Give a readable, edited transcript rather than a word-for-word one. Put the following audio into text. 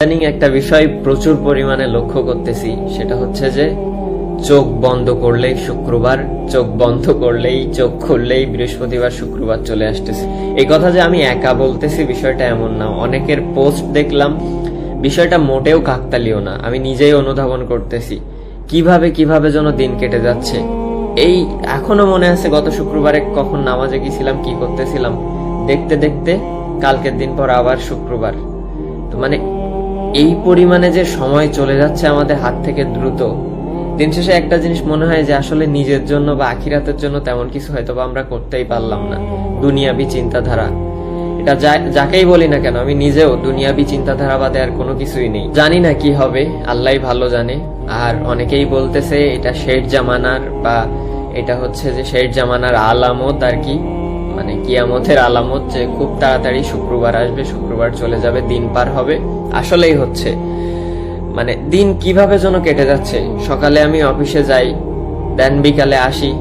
ইদানিং একটা বিষয় প্রচুর পরিমাণে লক্ষ্য করতেছি, সেটা হচ্ছে যে চোখ বন্ধ করলেই শুক্রবার, চোখ বন্ধ করলেই চোখ খুললেই বৃহস্পতিবার শুক্রবার চলে আসতেছে। এই কথা যে আমি একা বলতেছি বিষয়টা এমন না, অনেকের পোস্ট দেখলাম, বিষয়টা মোটেও কাকতালীয় না। আমি নিজেই অনুধাবন করতেছি কিভাবে যেন দিন কেটে যাচ্ছে। এই এখনো মনে আছে গত শুক্রবারে কখন নামাজে গেছিলাম, কি করতেছিলাম, দেখতে দেখতে কালকের দিন পর আবার শুক্রবার। তো মানে এই পরিমাণে যে সময় চলে যাচ্ছে আমাদের হাত থেকে দ্রুত, দিন শেষে একটা জিনিস মনে হয় যে আসলে নিজের জন্য বা আখিরাতের জন্য তেমন কিছু হয়তো বা আমরা করতেই পারলাম না। দুনিয়াবি চিন্তাধারা, এটা যাকেই বলি না কেন, আমি নিজেও দুনিয়াবি চিন্তাধারা বাদে আর কোনো কিছুই নেই। জানি না কি হবে, আল্লাহই ভালো জানে। আর অনেকেই বলতেছে এটা শেষ জামানার, বা এটা হচ্ছে যে শেষ জামানার আলামত আর কি, মানে কিয়ামতের আলামত, যে খুব তাড়াতাড়ি শুক্রবার আসবে, শুক্রবার চলে যাবে, দিন পার হবে। আসলেই হচ্ছে, মানে দিন কিভাবে যেন কেটে যাচ্ছে। সকালে আমি অফিসে যাই, দেন বিকালে আসি,